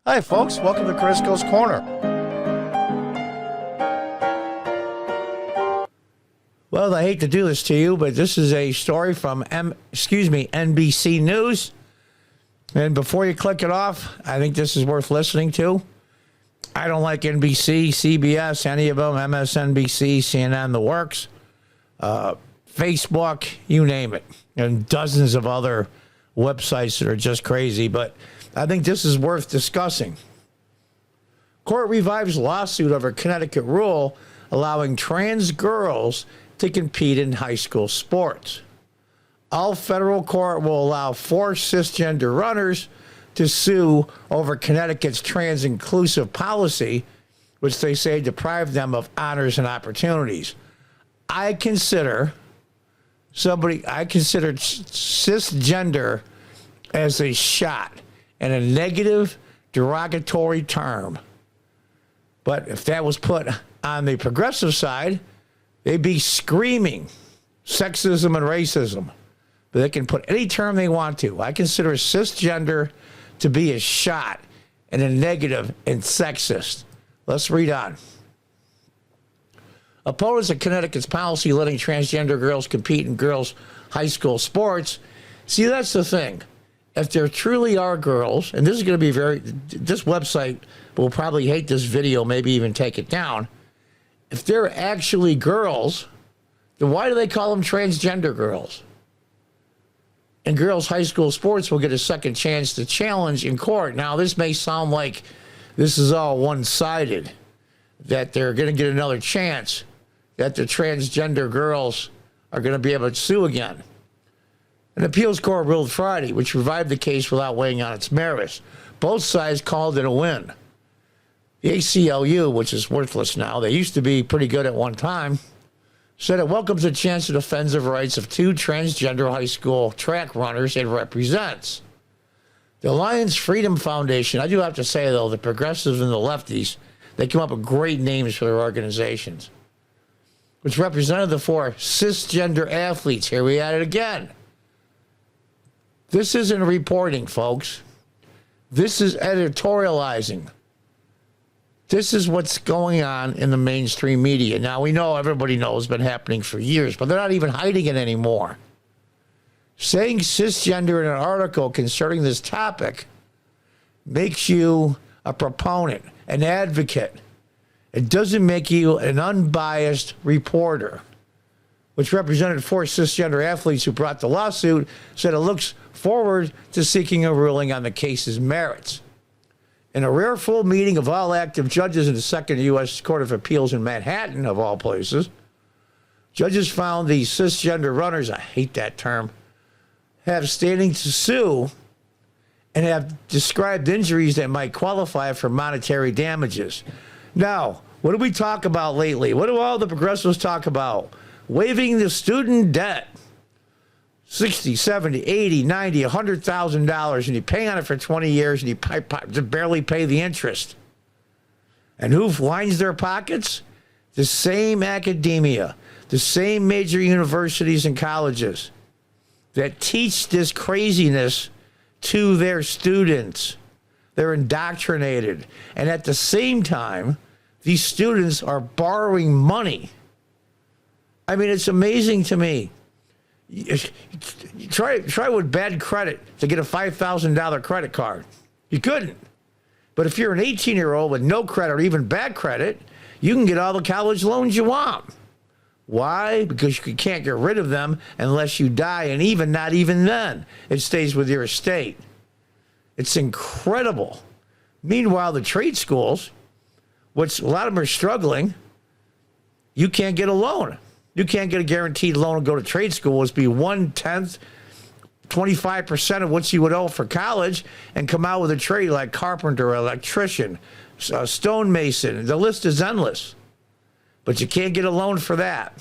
Hi, folks. Welcome to Crisco's Corner. Well, I hate to do this to you, but this is a story from NBC News. And before you click it off, I think this is worth listening to. I don't like NBC, CBS, any of them, MSNBC, CNN, the works, Facebook, you name it, and dozens of other websites that are just crazy. But I think this is worth discussing. Court revives lawsuit over Connecticut rule allowing trans girls to compete in high school sports. All federal court will allow 4 cisgender runners to sue over Connecticut's trans-inclusive policy, which they say deprived them of honors and opportunities. I consider cisgender as a shot and a negative, derogatory term. But if that was put on the progressive side, they'd be screaming sexism and racism. But they can put any term they want to. I consider cisgender to be a shot and a negative and sexist. Let's read on. Opponents of Connecticut's policy letting transgender girls compete in girls' high school sports. See, that's the thing. If there truly are girls, and this is going to be this website will probably hate this video, maybe even take it down. If they're actually girls, then why do they call them transgender girls? And girls' high school sports will get a second chance to challenge in court. Now, this may sound like this is all one-sided, that they're going to get another chance, that the transgender girls are going to be able to sue again. An appeals court ruled Friday, which revived the case without weighing on its merits. Both sides called it a win. The ACLU, which is worthless now, they used to be pretty good at one time, said it welcomes a chance to defend the rights of 2 transgender high school track runners it represents. The Lions Freedom Foundation, I do have to say, though, the progressives and the lefties, they come up with great names for their organizations, which represented the 4 cisgender athletes. Here we at it again. This isn't reporting, folks. This is editorializing. This is what's going on in the mainstream media. Now, we know, everybody knows it's been happening for years, but they're not even hiding it anymore. Saying cisgender in an article concerning this topic makes you a proponent, an advocate. It doesn't make you an unbiased reporter, which represented 4 cisgender athletes who brought the lawsuit, said it looks forward to seeking a ruling on the case's merits. In a rare full meeting of all active judges in the Second U.S. Court of Appeals in Manhattan, of all places, judges found the cisgender runners, I hate that term, have standing to sue and have described injuries that might qualify for monetary damages. Now, what do we talk about lately? What do all the progressives talk about? Waiving the student debt. $60, $70, $80, $90, $100,000, and you pay on it for 20 years, and you barely pay the interest. And who lines their pockets? The same academia, the same major universities and colleges that teach this craziness to their students. They're indoctrinated. And at the same time, these students are borrowing money. I mean, it's amazing to me. Try with bad credit to get a $5,000 credit card. You couldn't. But if you're an 18-year-old with no credit or even bad credit, you can get all the college loans you want. Why? Because you can't get rid of them unless you die, and not even then, it stays with your estate. It's incredible. Meanwhile, the trade schools, which a lot of them are struggling, you can't get a loan. You can't get a guaranteed loan and go to trade school. It's be 1/10, 25% of what you would owe for college and come out with a trade like carpenter, electrician, stonemason. The list is endless. But you can't get a loan for that.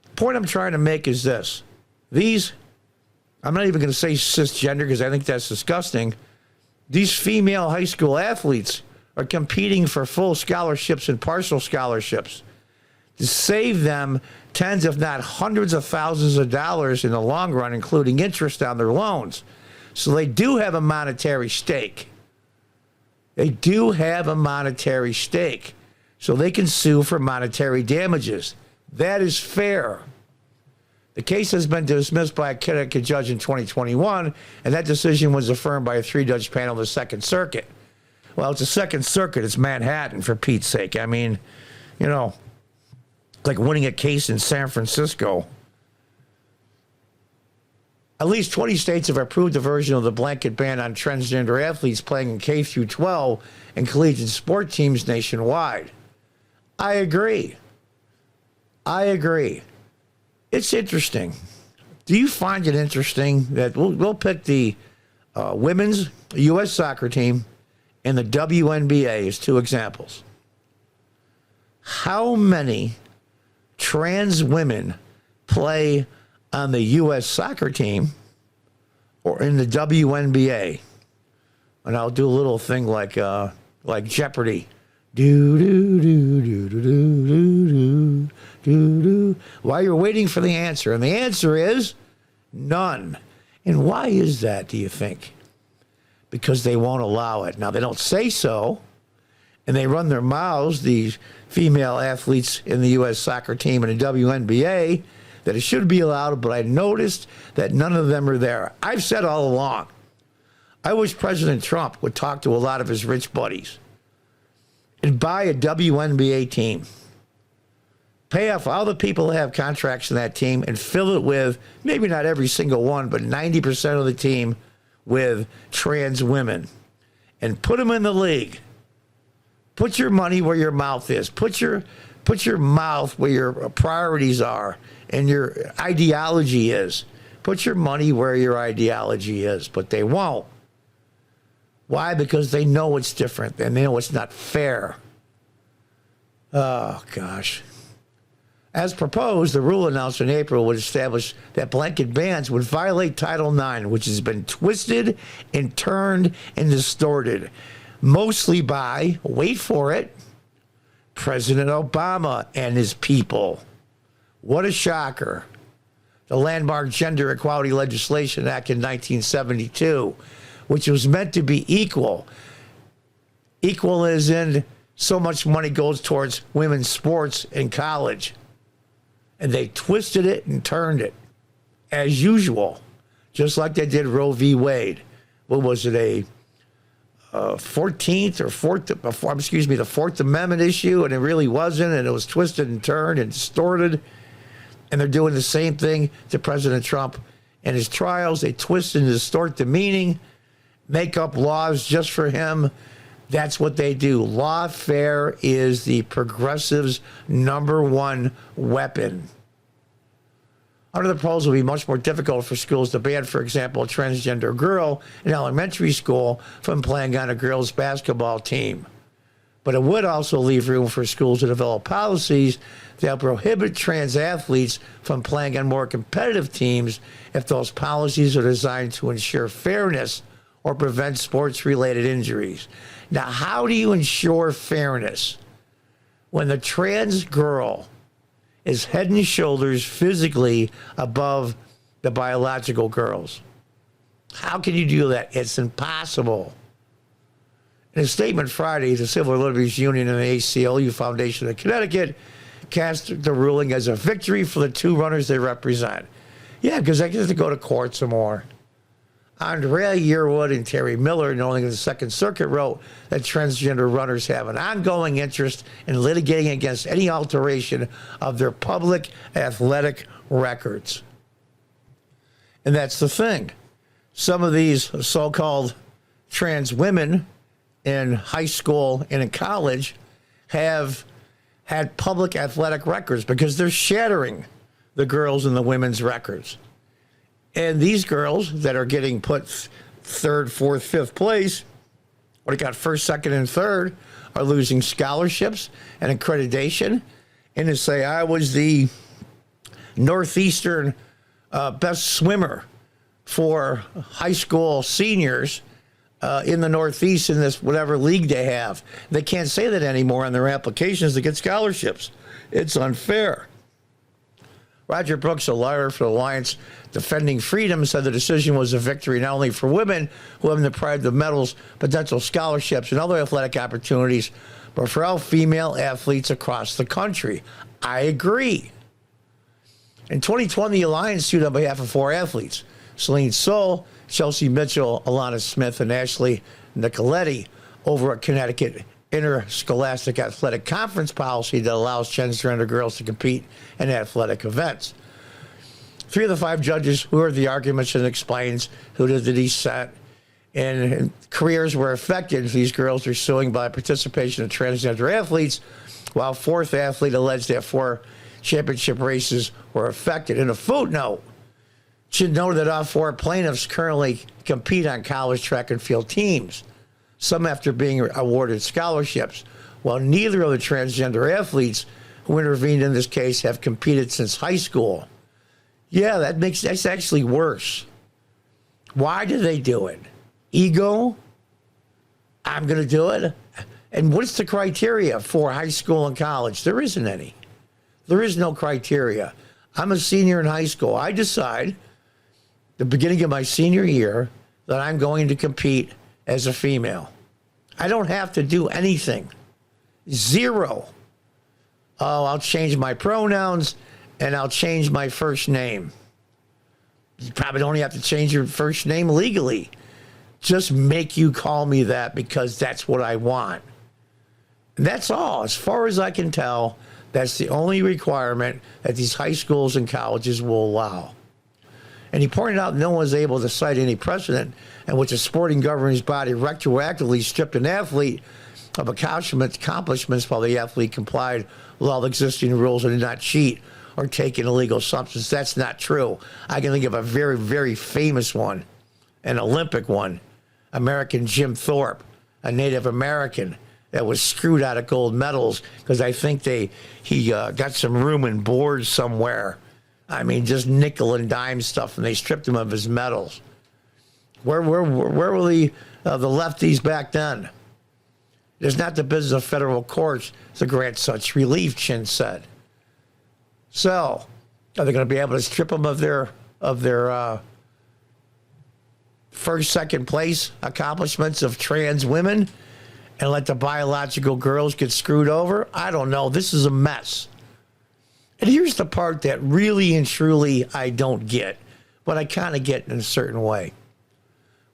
The point I'm trying to make is this. I'm not even going to say cisgender because I think that's disgusting. These female high school athletes are competing for full scholarships and partial scholarships to save them tens, if not hundreds of thousands of dollars in the long run, including interest on their loans. So they do have a monetary stake. They do have a monetary stake. So they can sue for monetary damages. That is fair. The case has been dismissed by a Connecticut judge in 2021, and that decision was affirmed by a 3-judge panel of the Second Circuit. Well, it's a Second Circuit. It's Manhattan, for Pete's sake. I mean, you know, like winning a case in San Francisco. At least 20 states have approved a version of the blanket ban on transgender athletes playing in K through 12 and collegiate sport teams nationwide. I agree. It's interesting. Do you find it interesting that we'll pick the women's U.S. soccer team and the WNBA as two examples? How many trans women play on the U.S. soccer team or in the WNBA? And I'll do a little thing like Jeopardy. Do do do do do do do do do. While you're waiting for the answer, and the answer is none. And why is that, do you think? Because they won't allow it. Now, they don't say so, and they run their mouths, these female athletes in the U.S. soccer team and the WNBA, that it should be allowed, but I noticed that none of them are there. I've said all along, I wish President Trump would talk to a lot of his rich buddies and buy a WNBA team. Pay off all the people that have contracts in that team and fill it with, maybe not every single one, but 90% of the team with trans women. And put them in the league. Put your money where your mouth is. Put your mouth where your priorities are and your ideology is. Put your money where your ideology is. But they won't. Why? Because they know it's different and they know it's not fair. Oh, gosh. As proposed, the rule announced in April would establish that blanket bans would violate Title IX, which has been twisted and turned and distorted, mostly by, wait for it, President Obama and his people. What a shocker. The landmark Gender Equality Legislation Act in 1972, which was meant to be equal. Equal as in so much money goes towards women's sports in college. And they twisted it and turned it, as usual, just like they did Roe v. Wade. What was it, the Fourth Amendment issue, and it really wasn't, and it was twisted and turned and distorted. And they're doing the same thing to President Trump and his trials. They twist and distort the meaning, make up laws just for him. That's what they do. Lawfare is the progressives' #1 weapon. Under the proposal, it would be much more difficult for schools to ban, for example, a transgender girl in elementary school from playing on a girls' basketball team. But it would also leave room for schools to develop policies that prohibit trans athletes from playing on more competitive teams if those policies are designed to ensure fairness or prevent sports-related injuries. Now, how do you ensure fairness when the trans girl is head and shoulders physically above the biological girls? How can you do that? It's impossible. In a statement Friday, the Civil Liberties Union and the ACLU Foundation of Connecticut cast the ruling as a victory for the two runners they represent. Yeah, because they get to go to court some more. Andrea Yearwood and Terry Miller, knowing the Second Circuit, wrote that transgender runners have an ongoing interest in litigating against any alteration of their public athletic records. And that's the thing. Some of these so-called trans women in high school and in college have had public athletic records because they're shattering the girls' and the women's records. And these girls that are getting put third, fourth, fifth place, or got first, second, and third, are losing scholarships and accreditation. And to say, I was the Northeastern best swimmer for high school seniors in the Northeast in this whatever league they have. They can't say that anymore on their applications to get scholarships. It's unfair. Roger Brooks, a lawyer for the Alliance Defending Freedom, said the decision was a victory not only for women who have been deprived of medals, potential scholarships, and other athletic opportunities, but for all female athletes across the country. I agree. In 2020, the Alliance sued on behalf of 4 athletes: Celine Soule, Chelsea Mitchell, Alana Smith, and Ashley Nicoletti, over a Connecticut interscholastic athletic conference policy that allows transgender girls to compete in athletic events. 3 of the 5 judges who heard the arguments and explains who did the dissent and careers were affected. These girls are suing by participation of transgender athletes, while 4th athlete alleged that 4 championship races were affected. In a footnote, it should note that all 4 plaintiffs currently compete on college track and field teams, some after being awarded scholarships, while neither of the transgender athletes who intervened in this case have competed since high school. Yeah, that's actually worse. Why do they do it? Ego? I'm going to do it? And what's the criteria for high school and college? There isn't any. There is no criteria. I'm a senior in high school. I decide the beginning of my senior year that I'm going to compete as a female. I don't have to do anything. 0. Oh, I'll change my pronouns and I'll change my first name. You probably don't have to change your first name legally. Just make you call me that because that's what I want. And that's all. As far as I can tell, that's the only requirement that these high schools and colleges will allow. And he pointed out no one was able to cite any precedent in which a sporting governing body retroactively stripped an athlete of accomplishments while the athlete complied with all existing rules and did not cheat or take an illegal substance. That's not true. I can think of a very, very famous one, an Olympic one, American Jim Thorpe, a Native American that was screwed out of gold medals because I think he got some room and board somewhere. I mean, just nickel and dime stuff, and they stripped him of his medals. Where were the lefties back then? It's not the business of federal courts to grant such relief, Chin said. So, are they going to be able to strip them of their first, second place accomplishments of trans women and let the biological girls get screwed over? I don't know. This is a mess. And here's the part that really and truly I don't get, but I kind of get in a certain way.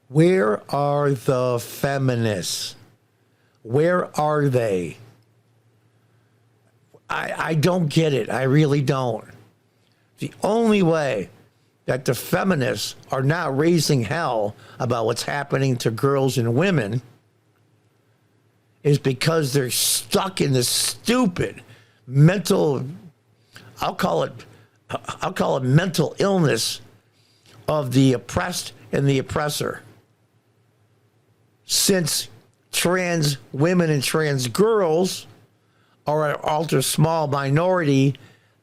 Where are the feminists? Where are they? I don't get it. I really don't. The only way that the feminists are not raising hell about what's happening to girls and women is because they're stuck in this stupid mental, I'll call it mental illness of the oppressed and the oppressor. Since trans women and trans girls are an ultra small minority,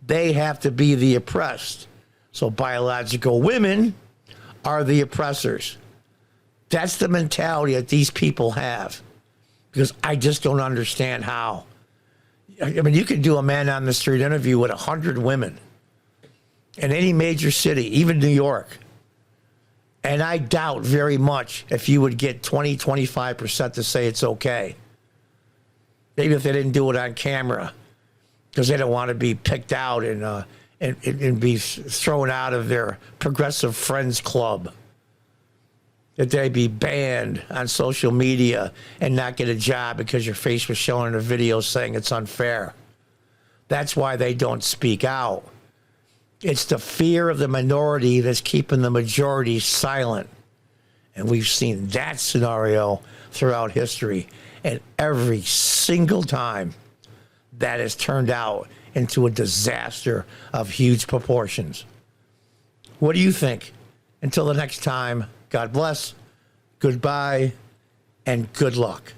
they have to be the oppressed. So biological women are the oppressors. That's the mentality that these people have. Because I just don't understand how. I mean, you could do a man on the street interview with 100 women in any major city, even New York. And I doubt very much if you would get 20, 25% to say it's okay. Maybe if they didn't do it on camera because they don't want to be picked out and be thrown out of their progressive friends club. That they'd be banned on social media and not get a job because your face was shown in a video saying it's unfair. That's why they don't speak out. It's the fear of the minority that's keeping the majority silent. And we've seen that scenario throughout history. And every single time that has turned out into a disaster of huge proportions. What do you think? Until the next time, God bless, goodbye, and good luck.